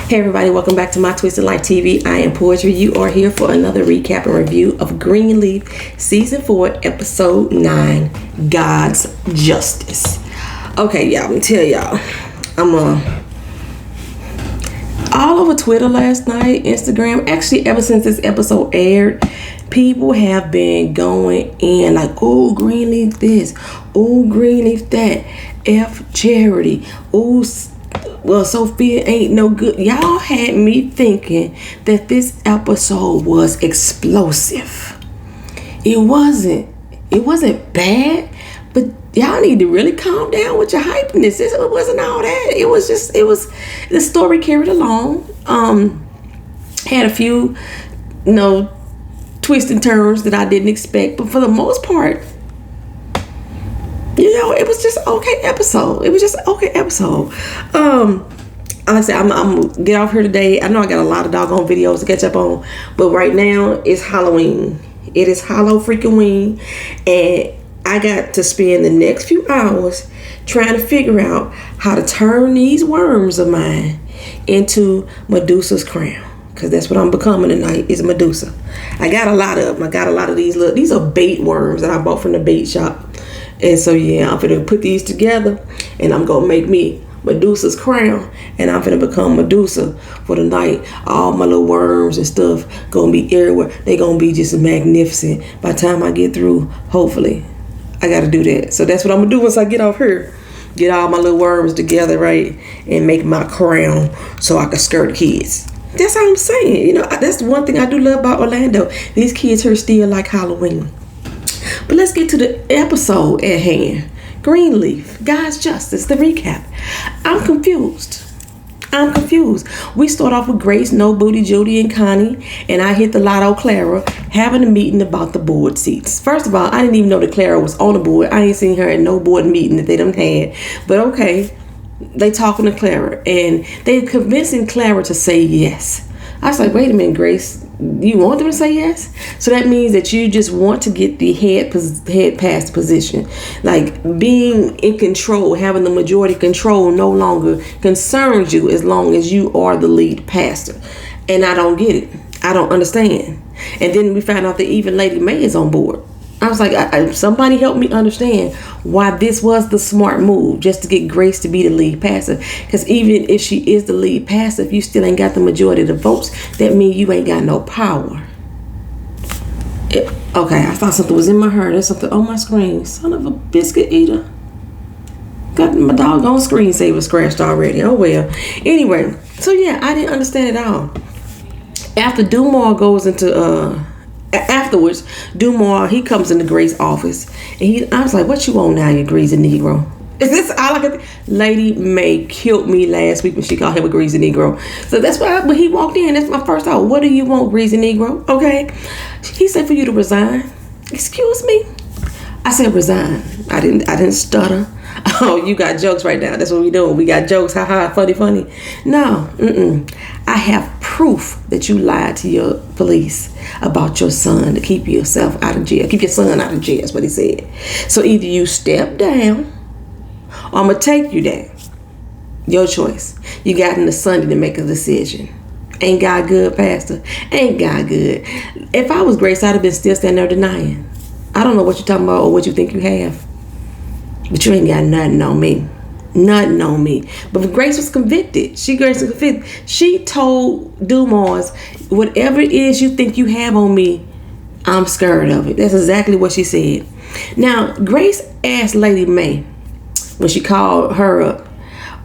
Hey everybody, welcome back to My Twisted Life TV. I am Poetry. You are here for another recap and review of Greenleaf Season 4, Episode 9, God's Justice. Okay, y'all, I'm gonna tell y'all, I'm all over Twitter last night, Instagram, actually ever since this episode aired, people have been going in like, oh, Greenleaf this, oh, Greenleaf that, F Charity, oh, well, Sophia ain't no good. Y'all had me thinking that this episode was explosive. It wasn't bad, but y'all need to really calm down with your hypeness. It wasn't all that. It was the story carried along. Had a few, twists and turns that I didn't expect, but for the most part, it was just okay episode. It was just okay episode. Like I said, I'm gonna get off here today. I know I got a lot of doggone videos to catch up on, but right now it's Halloween. It is Hallow freaking Ween, and I got to spend the next few hours trying to figure out how to turn these worms of mine into Medusa's crown. Because that's what I'm becoming tonight, is Medusa. I got a lot of them. I got a lot of these. Look, these are bait worms that I bought from the bait shop. And so, yeah, I'm finna put these together. And I'm going to make me Medusa's crown. And I'm finna become Medusa for the night. All my little worms and stuff going to be everywhere. They going to be just magnificent. By the time I get through, hopefully, I got to do that. So that's what I'm going to do once I get off here. Get all my little worms together, right? And make my crown so I can skirt kids. That's all I'm saying. That's the one thing I do love about Orlando. These kids here still like Halloween. But let's get to the episode at hand. Greenleaf, God's Justice, the recap. I'm confused. We start off with Grace, No Booty, Judy, and Connie. And I hit the Lotto Clara having a meeting about the board seats. First of all, I didn't even know that Clara was on the board. I ain't seen her at no board meeting that they done had. But okay. They talking to Clara and they convincing Clara to say yes. I was like, wait a minute, Grace, you want them to say yes? So that means that you just want to get the head past position. Like being in control, having the majority control no longer concerns you as long as you are the lead pastor. And I don't get it. I don't understand. And then we found out that even Lady May is on board. I was like, somebody help me understand why this was the smart move, just to get Grace to be the lead pastor. Because even if she is the lead pastor, if you still ain't got the majority of the votes, that means you ain't got no power. Okay, I thought something was in my hair. There's something on my screen. Son of a biscuit eater. Got my doggone screensaver scratched already. Oh well. Anyway, so yeah, I didn't understand it all. After Dumar goes into afterwards, Dumar, he comes into Grace's office and I was like, what you want now, you greasy Negro? Is this all I could? Lady May killed me last week when she called him a greasy Negro. So that's why when he walked in, that's my first thought. What do you want, greasy Negro? Okay. He said for you to resign. Excuse me? I said resign. I didn't stutter. Oh, you got jokes right now. That's what we doing. We got jokes. Ha ha. Funny. No. I have proof that you lied to your police about your son to keep yourself out of jail. Keep your son out of jail. That's what he said. So either you step down or I'm going to take you down. Your choice. You got in the Sunday to make a decision. Ain't God good, Pastor? Ain't God good? If I was Grace, I'd have been still standing there denying. I don't know what you're talking about or what you think you have. But you ain't got nothing on me. Nothing on me. But Grace was convicted. She told Dumars, whatever it is you think you have on me, I'm scared of it. That's exactly what she said. Now, Grace asked Lady May when she called her up,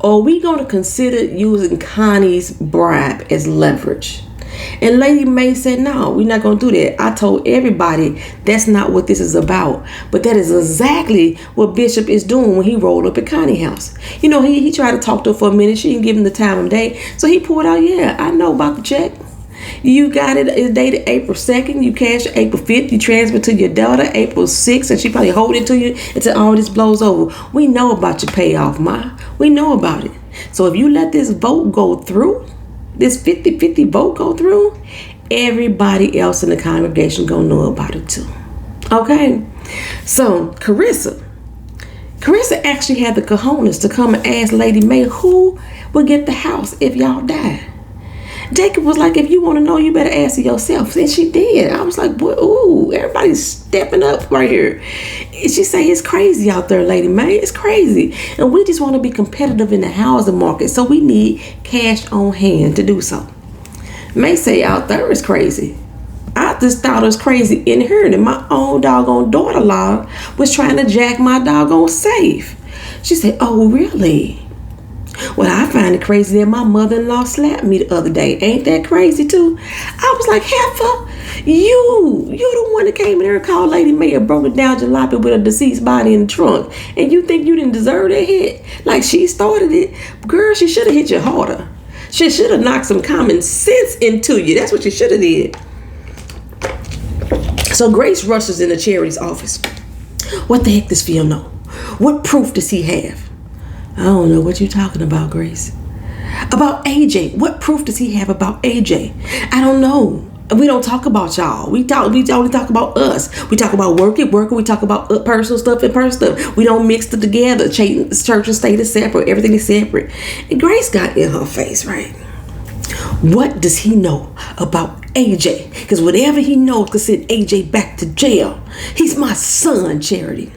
are we going to consider using Connie's bribe as leverage? And Lady May said, no, we're not going to do that. I told everybody that's not what this is about. But that is exactly what Bishop is doing when he rolled up at Connie's house. He tried to talk to her for a minute. She didn't give him the time of day. So he pulled out, yeah, I know about the check. You got it. It's dated April 2nd. You cash April 5th. You transfer to your daughter April 6th. And she probably hold it to you until all this blows over. We know about your payoff, Ma. We know about it. So if you let this vote go through, this 50-50 vote go through, everybody else in the congregation gonna know about it too. Okay? So Carissa actually had the cojones to come and ask Lady May who would get the house if y'all die. Jacob was like, if you want to know, you better ask yourself. And she did. I was like, boy, ooh, everybody's stepping up right here. And she say, it's crazy out there, Lady May. It's crazy. And we just want to be competitive in the housing market. So we need cash on hand to do so. May say out there is crazy. I just thought it was crazy in here that my own doggone daughter-in-law was trying to jack my doggone safe. She said, oh, really? Well, I find it crazy that my mother-in-law slapped me the other day. Ain't that crazy too? I was like, Heifer, you the one that came in there and called Lady May a broken down jalopy with a deceased body in the trunk. And you think you didn't deserve that hit? Like she started it. Girl, she should have hit you harder. She should have knocked some common sense into you. That's what she should have did. So Grace rushes into Charity's office. What the heck does Phil know? What proof does he have? I don't know what you're talking about, Grace. About AJ. What proof does he have about AJ? I don't know. We don't talk about y'all. We only talk about us. We talk about work. We talk about personal stuff and personal stuff. We don't mix it together. Church and state is separate. Everything is separate. And Grace got in her face, right? What does he know about AJ? Because whatever he knows could send AJ back to jail. He's my son, Charity.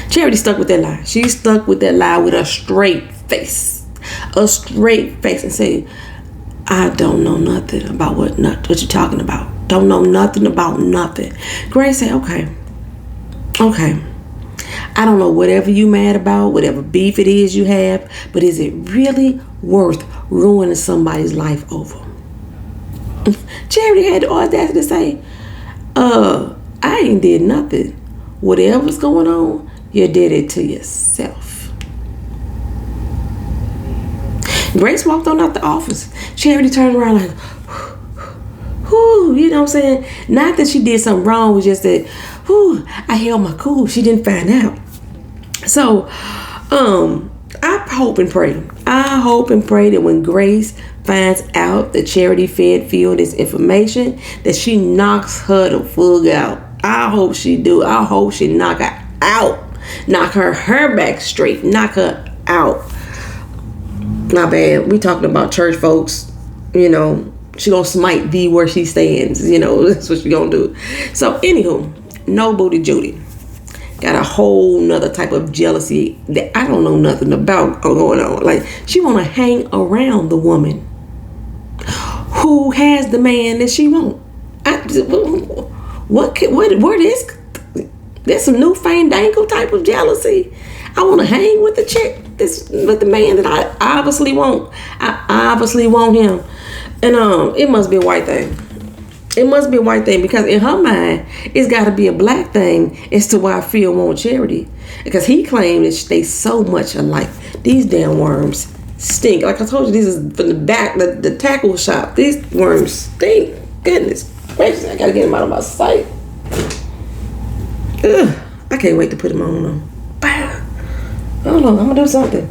Charity stuck with that lie. She stuck with that lie with a straight face. A straight face and say, I don't know nothing about what you're talking about. Don't know nothing about nothing. Grace said, okay. I don't know whatever you mad about, whatever beef it is you have, but is it really worth ruining somebody's life over? Charity had the audacity to say, I ain't did nothing. Whatever's going on, you did it to yourself. Grace walked on out the office. Charity turned around like, whoo, you know what I'm saying? Not that she did something wrong, it was just that, whoo, I held my cool. She didn't find out. So, I hope and pray that when Grace finds out that Charity fed Phil this information, that she knocks her the fuck out. I hope she do. I hope she knock her out. Knock her back straight. Knock her out. Not bad. We talking about church folks. You know, she gonna smite thee where she stands. You know, that's what she gonna do. So, anywho, no booty Judy. Got a whole nother type of jealousy that I don't know nothing about going on. Like, she want to hang around the woman who has the man that she want. There's some new fandangle type of jealousy. I want to hang with the chick, with the man that I obviously want. I obviously want him. And it must be a white thing. It must be a white thing because in her mind, it's got to be a black thing as to why Phil wants Charity. Because he claimed that they so much alike. These damn worms stink. Like I told you, this is from the back, the tackle shop. These worms stink. Goodness gracious, I got to get them out of my sight. Ugh, I can't wait to put them on. Hold on, I'm going to do something.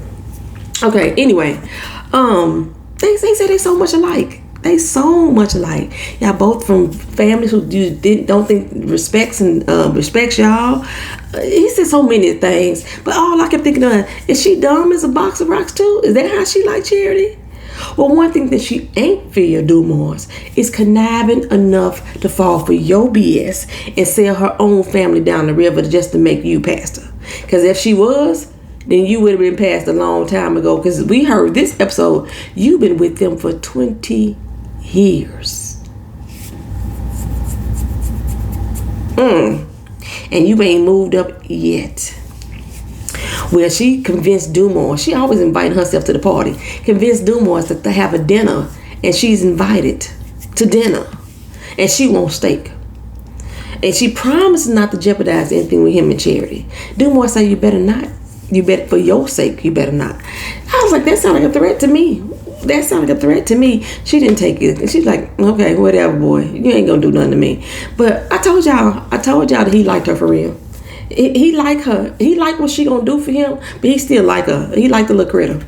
Okay, anyway. They say they so much alike. They so much alike. Y'all both from families who don't think respects y'all. He said so many things, but all I kept thinking of, is she dumb as a box of rocks too? Is that how she like Charity? Well, one thing that she ain't fear Dumars is conniving enough to fall for your BS and sell her own family down the river just to make you pastor. Because if she was, then you would have been passed a long time ago. Because we heard this episode, you've been with them for 20 years. And you ain't moved up yet. Well, she convinced Dumars. She always invited herself to the party. Convinced Dumars to have a dinner, and she's invited to dinner, and she wants steak. And she promised not to jeopardize anything with him and Charity. Dumars say, you better not. You better, for your sake, you better not. I was like, that sounded like a threat to me. That sounded like a threat to me. She didn't take it. And she's like, okay, whatever, boy. You ain't gonna do nothing to me. But I told y'all that he liked her for real. He liked her. He liked what she gonna do for him, but he still like her. He liked the little critter.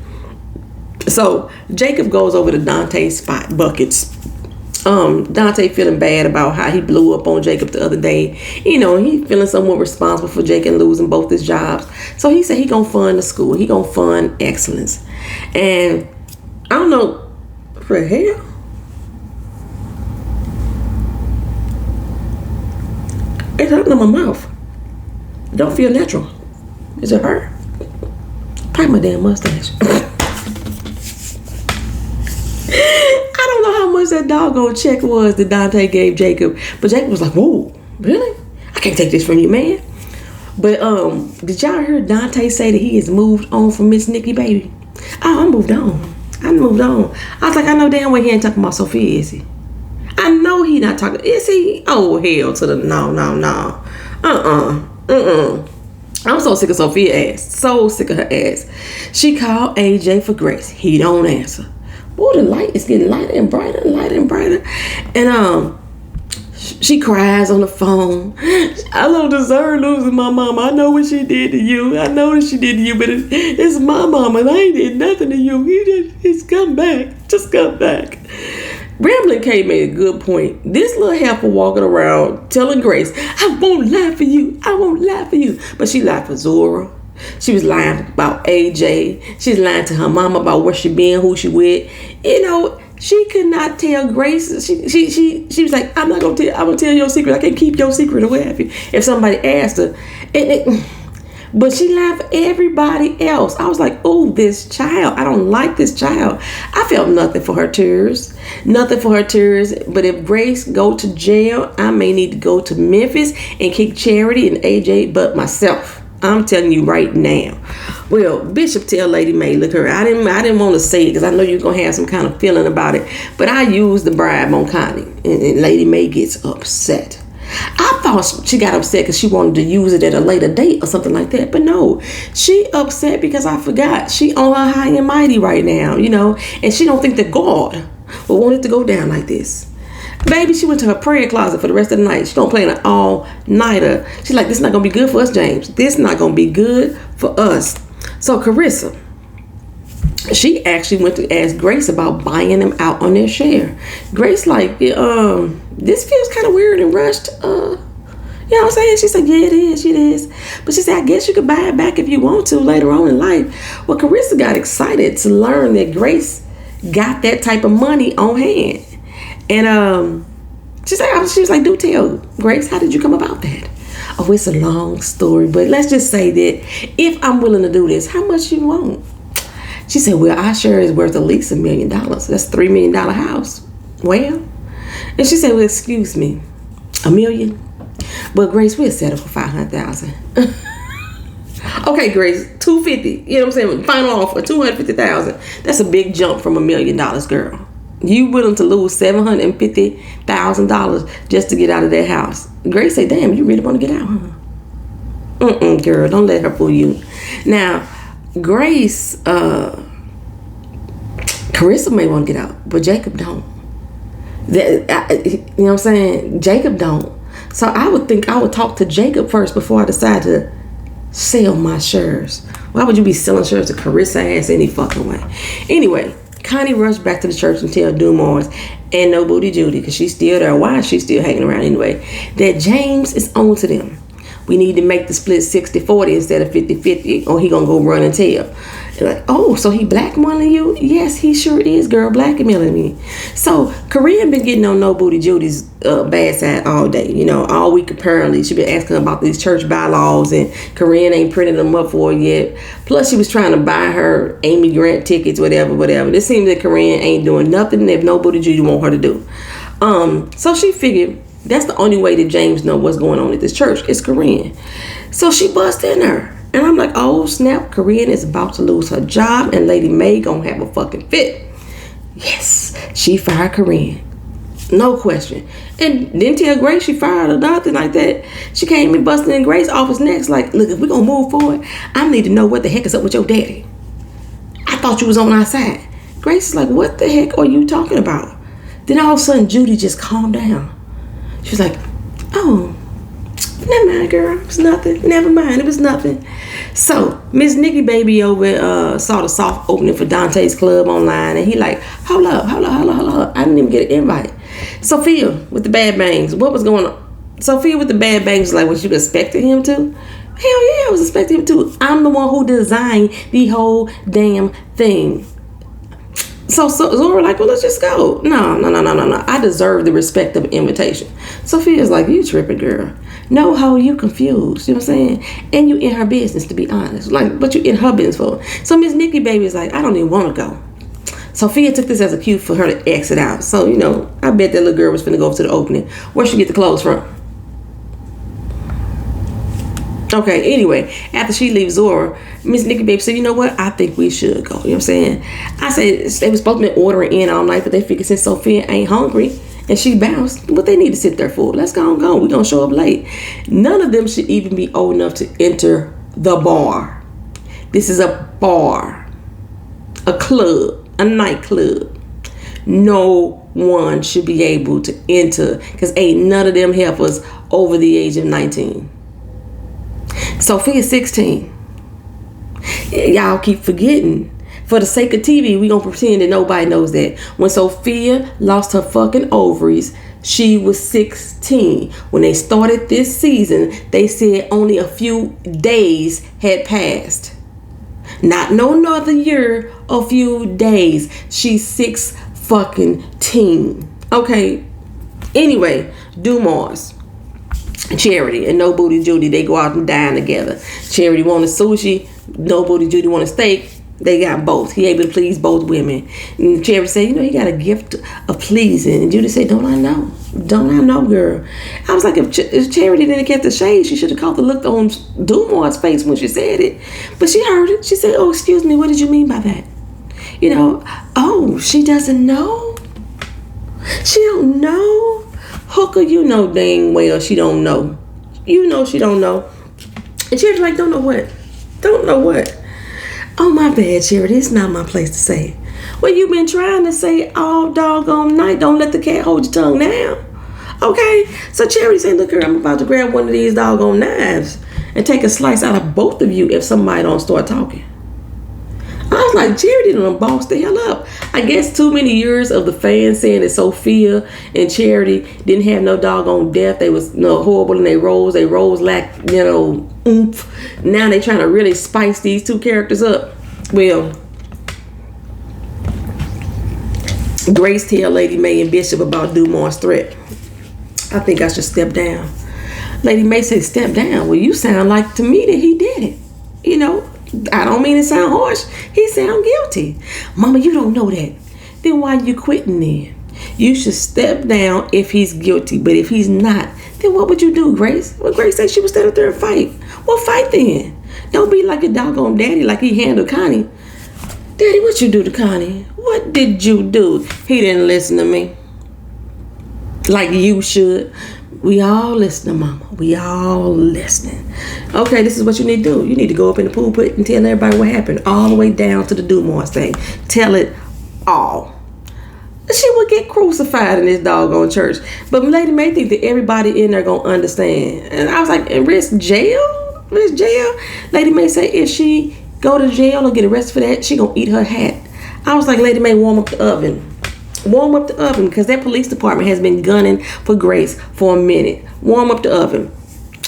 So Jacob goes over to Dante's spot buckets. Dante feeling bad about how he blew up on Jacob the other day. You know, he feeling somewhat responsible for Jacob losing both his jobs. So he said he gonna fund the school. He gonna fund excellence. And I don't know, for hell, ain't something in my mouth. It don't feel natural. Is it her? Probably my damn mustache. I don't know how much that doggone check was that Dante gave Jacob, but Jacob was like, "Whoa, really? I can't take this from you, man." But did y'all hear Dante say that he has moved on from Miss Nikki, baby? Oh, I moved on. I was like, I know damn well he ain't talking about Sophia, is he? I know he not talking. Is he? Oh, hell to the no. I'm so sick of Sophia ass. So sick of her ass. She called AJ for Grace. He don't answer. Boy, the light is getting lighter and brighter. And she cries on the phone. I don't deserve losing my mama. I know what she did to you. But it's my mama and I ain't did nothing to you. He's come back. Just come back. Rambling K made a good point. This little heifer walking around telling Grace, I won't lie for you. But she lied for Zora. She was lying about AJ. She's lying to her mama about where she been, who she with. You know, she could not tell Grace. She was like, I'm gonna tell your secret. I can't keep your secret away from you. If somebody asked her. But she lied for everybody else. I was like, oh, this child. I don't like this child. I felt nothing for her tears. But if Grace go to jail, I may need to go to Memphis and kick Charity and AJ but myself. I'm telling you right now. Well, Bishop tell Lady May, look her. I didn't want to say it because I know you're gonna have some kind of feeling about it. But I used the bribe on Connie, and Lady May gets upset. I thought she got upset because she wanted to use it at a later date or something like that. But no, she upset because I forgot. She on her high and mighty right now, you know, and she don't think that God will want it to go down like this. Baby, she went to her prayer closet for the rest of the night. She don't play an all-nighter. She's like, this is not going to be good for us, James. This is not going to be good for us. So Carissa, she actually went to ask Grace about buying them out on their share. Grace like, this feels kind of weird and rushed. You know what I'm saying? She said, yeah, it is. But she said, I guess you could buy it back if you want to later on in life. Well, Carissa got excited to learn that Grace got that type of money on hand. And she was like, do tell, Grace, how did you come about that? Oh, it's a long story, but let's just say that if I'm willing to do this, how much you want? She said, well, our share is worth at least $1 million. That's a $3 million house. Well, and she said, well, excuse me, $1 million? But Grace, we'll settle for $500,000. Okay, Grace, $250,000. You know what I'm saying? Final offer, $250,000. That's a big jump from $1 million, girl. You willing to lose $750,000 just to get out of that house? Grace say, damn, you really want to get out, huh? Girl, don't let her fool you. Now, Grace, Carissa may want to get out, but Jacob don't. You know what I'm saying? Jacob don't. So I would think I would talk to Jacob first before I decide to sell my shares. Why would you be selling shares to Carissa ass any fucking way? Anyway, Connie rushed back to the church and tell Dumars and No Booty Judy, because she's still there. Why is she still hanging around anyway? That James is on to them. We need to make the split 60-40 instead of 50-50, or he gonna go run and tell. They're like, oh, so he blackmailing you? Yes, he sure is, girl, blackmailing me. So Korean been getting on No Booty Judy's bad side all day, you know, all week apparently. She been asking about these church bylaws, and Korean ain't printed them up for her yet. Plus, she was trying to buy her Amy Grant tickets, whatever. This seems that Korean ain't doing nothing if No Booty Judy want her to do. So she figured that's the only way that James know what's going on at this church is Korean. So she bust in there. And I'm like, oh snap, Korean is about to lose her job and Lady May gonna have a fucking fit. Yes, she fired Korean. No question. And didn't tell Grace she fired or nothing like that. She came and busted in Grace's office next, like, look, if we're gonna move forward, I need to know what the heck is up with your daddy. I thought you was on our side. Grace is like, what the heck are you talking about? Then all of a sudden Judy just calmed down. She was like, oh, never mind, girl. It was nothing. Never mind. It was nothing. So, Miss Nikki Baby over saw the soft opening for Dante's Club online, and he like, hold up. I didn't even get an invite. Sophia with the bad bangs. What was going on? Sophia with the bad bangs, like, what you expected him to? Hell yeah, I was expecting him to. I'm the one who designed the whole damn thing. So Zora like, well, let's just go. No. I deserve the respect of an invitation. Sophia's like, you tripping, girl. No, how you confused? You know what I'm saying? And you in her business, to be honest. Like, but you in her business for. So Miss Nikki baby is like, I don't even want to go. Sophia took this as a cue for her to exit out. So, you know, I bet that little girl was finna go to the opening. Where'd she get the clothes from? Okay, anyway, after she leaves Zora, Miss Nikki baby said, you know what? I think we should go. You know what I'm saying? I said they was supposed to be ordering in all night, but they figured since Sophia ain't hungry and she bounced, what they need to sit there for? Let's go. We're going to show up late. None of them should even be old enough to enter the bar. This is a bar, a club, a nightclub. No one should be able to enter because ain't none of them helpers over the age of 19. Sophia's 16. Y'all keep forgetting. For the sake of TV, we gonna pretend that nobody knows that. When Sophia lost her fucking ovaries, she was 16. When they started this season, they said only a few days had passed. Not no another year, a few days. She's 6 fucking teen. Okay. Anyway, Dumars, Charity, and No Booty Judy, they go out and dine together. Charity wanted sushi. No Booty Judy wanted steak. They got both. He able to please both women. And Charity said, you know, he got a gift of pleasing. And Judy said, don't I know? Don't I know, girl? I was like, if Charity didn't get the shade, she should have caught the look on Dumont's face when she said it. But she heard it. She said, oh, excuse me, what did you mean by that? You know, oh, she doesn't know? She don't know? Hooker, you know dang well she don't know. You know she don't know. And Charity's like, don't know what? Don't know what? Oh, my bad, Charity. It's not my place to say. Well, you've been trying to say all doggone night. Don't let the cat hold your tongue down. Okay? So Charity said, look here, I'm about to grab one of these doggone knives and take a slice out of both of you if somebody don't start talking. I was like, Charity done bossed the hell up. I guess too many years of the fans saying that Sophia and Charity didn't have no doggone depth. They was horrible in their roles. Their roles lacked, oomph. Now they trying to really spice these two characters up. Well, Grace tell Lady Mae and Bishop about Dumont's threat. I think I should step down. Lady Mae said, step down? Well, you sound like to me that he did it. You know, I don't mean to sound harsh. He sound guilty. Mama, you don't know that. Then why you quitting then? You should step down if he's guilty. But if he's not, then what would you do, Grace? Well, Grace said she would stand up there and fight. Well, fight then. Don't be like your doggone daddy like he handled Connie. Daddy, what you do to Connie? What did you do? He didn't listen to me. Like you should. We all listening, Mama. We all listening. Okay, this is what you need to do. You need to go up in the pulpit and tell everybody what happened. All the way down to the Dumars thing. Tell it all. She would get crucified in this doggone church. But Lady Mae think that everybody in there gonna understand. And I was like, and risk jail? Risk jail? Lady Mae say if she go to jail or get arrested for that, she gonna eat her hat. I was like, Lady Mae, warm up the oven. Warm up the oven, because that police department has been gunning for Grace for a minute. Warm up the oven.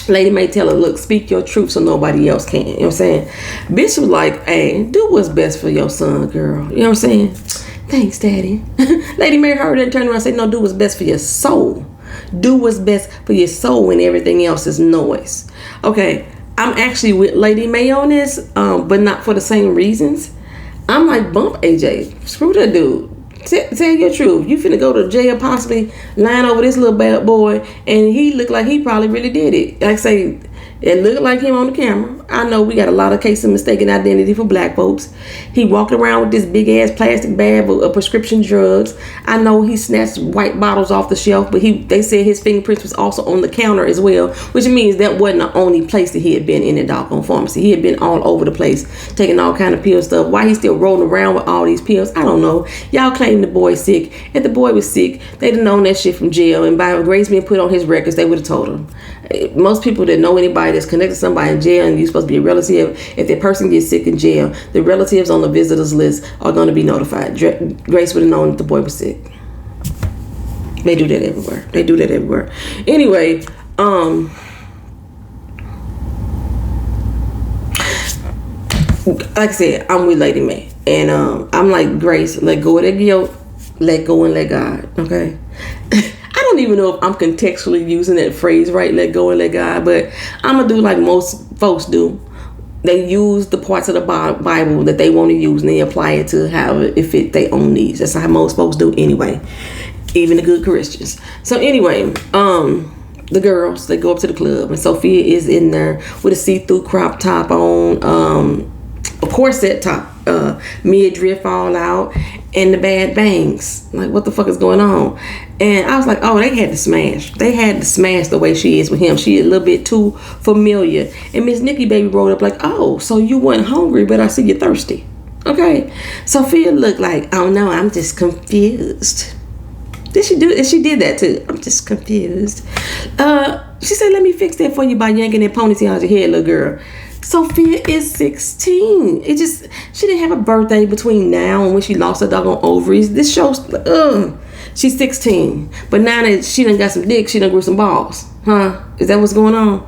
Lady Mae tell her, look, speak your truth so nobody else can. You know what I'm saying? Bishop was like, hey, do what's best for your son, girl. You know what I'm saying? Thanks, Daddy. Lady Mae heard it and turned around and said, no, do what's best for your soul. Do what's best for your soul when everything else is noise. Okay, I'm actually with Lady Mae on this, but not for the same reasons. I'm like, bump AJ. Screw that dude. Tell your truth. You finna go to jail, possibly line over this little bad boy, and he looked like he probably really did it. Like I say, it looked like him on the camera. I know we got a lot of cases of mistaken identity for black folks. He walked around with this big ass plastic bag of prescription drugs. I know he snatched white bottles off the shelf, but they said his fingerprints was also on the counter as well, which means that wasn't the only place that he had been in the doggone pharmacy. He had been all over the place, taking all kind of pill stuff. Why he still rolling around with all these pills, I don't know. Y'all claim the boy's sick. If the boy was sick, they'd have known that shit from jail, and by Grace being put on his records, they would have told him. Most people that know anybody that's connected to somebody in jail and you're supposed to be a relative, if that person gets sick in jail, the relatives on the visitors list are going to be notified. Grace would have known that the boy was sick. They do that everywhere. Anyway, like I said, I'm with Lady Mae. And I'm like, Grace, let go of that guilt, let go and let God. Okay. I don't even know if I'm contextually using that phrase right, let go and let God, but I'm gonna do like most folks do. They use the parts of the Bible that they want to use, and they apply it to how it fit their own needs. That's how most folks do anyway, even the good Christians. So anyway, the girls, they go up to the club, and Sophia is in there with a see-through crop top on, a corset top, midriff all out, and the bad bangs. Like, what the fuck is going on? And I was like, oh, they had to smash. They had to smash the way she is with him. She a little bit too familiar. And Miss Nikki baby rolled up like, oh, so you weren't hungry, but I see you thirsty. Okay. Sophia looked like, oh no, I'm just confused. Did she do it? She did that too. I'm just confused. She said, let me fix that for you by yanking that ponytail out your head, little girl. Sophia is 16. She didn't have a birthday between now and when she lost her doggone ovaries. This shows, she's 16. But now that she done got some dick, she done grew some balls. Huh? Is that what's going on?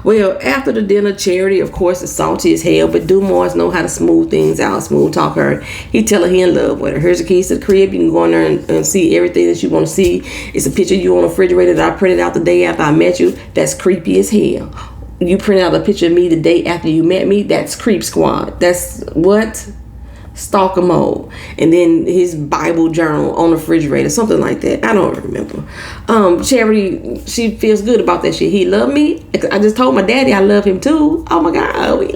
Well, after the dinner, Charity, of course, is salty as hell, but Dumois know how to smooth things out, smooth talk her. He tell her he in love with her. Here's the keys to the crib. You can go in there and see everything that you want to see. It's a picture of you on the refrigerator that I printed out the day after I met you. That's creepy as hell. You print out a picture of me the day after you met me. That's creep squad. That's what? Stalker mode. And then his Bible journal on the refrigerator, something like that. I don't remember. Charity, she feels good about that shit. He loved me. I just told my daddy I love him too. Oh my God, we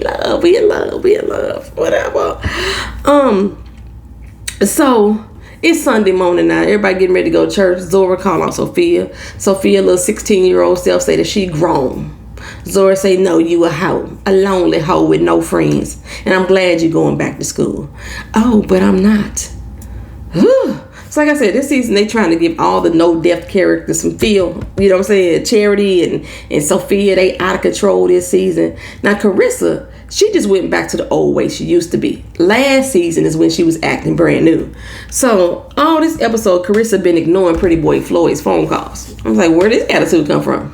in love, whatever. So it's Sunday morning now. Everybody getting ready to go to church. Zora called on Sophia. Sophia, little 16-year-old self, say that she grown. Zora say, no, you a hoe. A lonely hoe with no friends. And I'm glad you're going back to school. Oh, but I'm not. So like I said, this season they trying to give all the no-depth characters some feel. You know what I'm saying? Charity and Sophia, they out of control this season. Now Carissa, she just went back to the old way she used to be. Last season is when she was acting brand new. So all this episode, Carissa been ignoring Pretty Boy Floyd's phone calls. I was like, where did this attitude come from?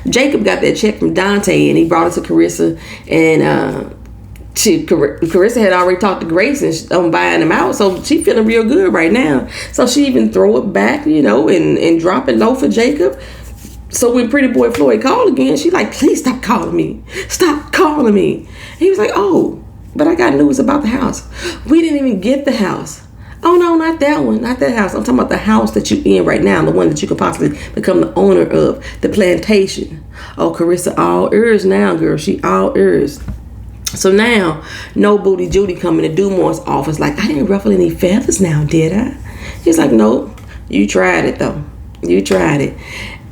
Jacob got that check from Dante and he brought it to Carissa, and Carissa had already talked to Grace and buying them out, so she feeling real good right now. So she even throw it back, and drop it low for Jacob. So when Pretty Boy Floyd called again, she like, please stop calling me. Stop calling me. He was like, oh, but I got news about the house. We didn't even get the house. Oh, no, not that one. Not that house. I'm talking about the house that you're in right now. The one that you could possibly become the owner of. The plantation. Oh, Carissa all ears now, girl. She all ears. So now, no Booty Judy coming to Dumois' office like, I didn't ruffle any feathers now, did I? He's like, nope. You tried it, though. You tried it.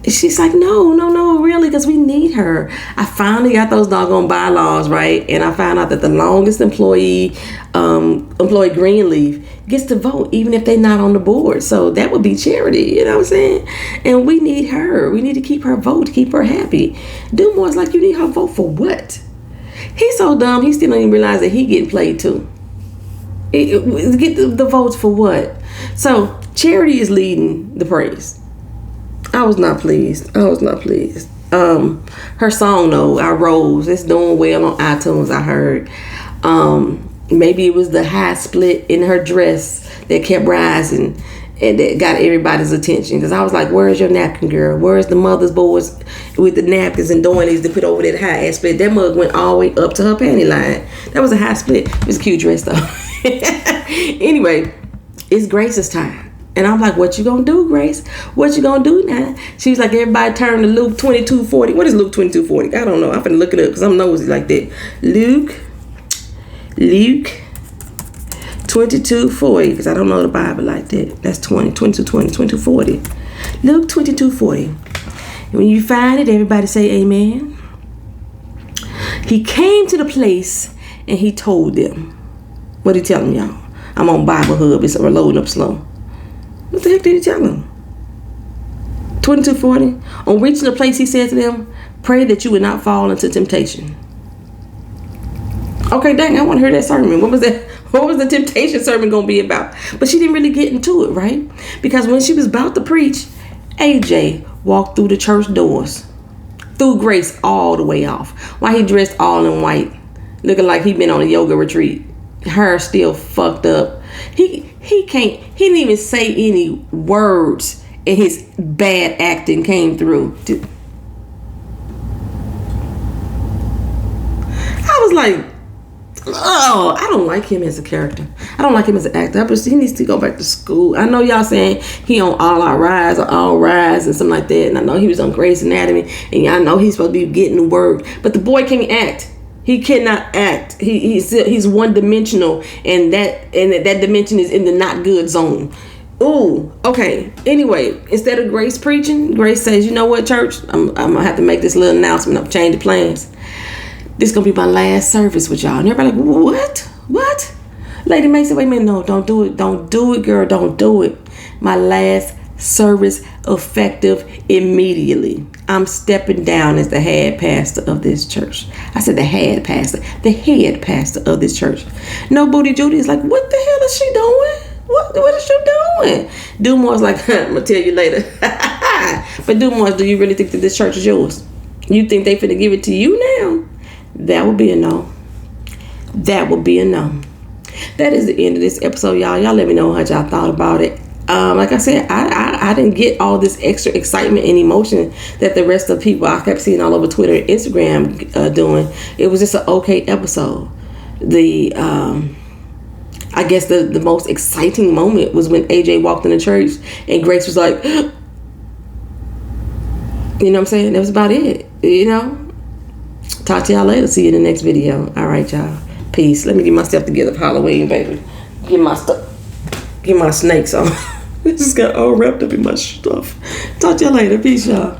She's like, no, really, because we need her. I finally got those doggone bylaws right, and I found out that the longest employee Greenleaf gets to vote, even if they're not on the board. So that would be Charity, you know what I'm saying? And we need her. We need to keep her vote, to keep her happy. Dumois like, you need her vote for what? He's so dumb, he still don't even realize that he getting played too. Get the votes for what? So Charity is leading the praise. I was not pleased. Her song though, I Rose, it's doing well on iTunes, I heard. Maybe it was the high split in her dress that kept rising and that got everybody's attention. Because I was like, where's your napkin, girl? Where's the mother's boys with the napkins and doilies to put over that high ass split? That mug went all the way up to her panty line. That was a high split. It was a cute dress though. Anyway, it's Grace's time. And I'm like, what you gonna do, Grace? What you gonna do now? She's like, everybody turn to Luke 22:40. What is Luke 22:40? I don't know. I'm finna look it up because I'm nosy like that. Luke 22:40, because I don't know the Bible like that. That's 22:40. Luke 22:40. When you find it, everybody say amen. He came to the place and he told them. What he telling y'all? I'm on Bible Hub. It's loading up slow. What the heck did he tell them? 22:40. On reaching the place, he said to them, pray that you would not fall into temptation. Okay, dang, I want to hear that sermon. What was that? What was the temptation sermon going to be about? But she didn't really get into it, right? Because when she was about to preach, AJ walked through the church doors, threw Grace all the way off. While he dressed all in white, looking like he'd been on a yoga retreat. hair still fucked up. He didn't even say any words, and his bad acting came through. I was like, oh, I don't like him as a character. I don't like him as an actor. But he needs to go back to school. I know y'all saying he on All Our Rise or All Rise and something like that. And I know he was on Grey's Anatomy. And I know he's supposed to be getting the work. But the boy can't act. He cannot act. He's one dimensional, and that dimension is in the not good zone. Ooh, okay. Anyway, instead of Grace preaching, Grace says, "You know what, church? I'm gonna have to make this little announcement. I've changed the plans. This is gonna be my last service with y'all." And everybody like, what? Lady May said, "Wait a minute, no, don't do it, girl, don't do it. My last service, effective immediately. I'm stepping down as the head pastor of this church." I said the head pastor of this church. No, Booty Judy is like, "What the hell is she doing? What is she doing?" Dumore's like, "I'm gonna tell you later." But Dumore, do you really think that this church is yours? You think they finna give it to you now? That would be a no. That would be a no. That is the end of this episode, y'all. Y'all let me know how y'all thought about it. Like I said, I didn't get all this extra excitement and emotion that the rest of people I kept seeing all over Twitter and Instagram doing. It was just an okay episode. I guess the most exciting moment was when AJ walked in the church and Grace was like, you know what I'm saying? That was about it, you know? Talk to y'all later. See you in the next video. All right, y'all. Peace. Let me get myself together for Halloween, baby. Get my snakes on. This just got all wrapped up in my stuff. Talk to y'all later. Peace, y'all.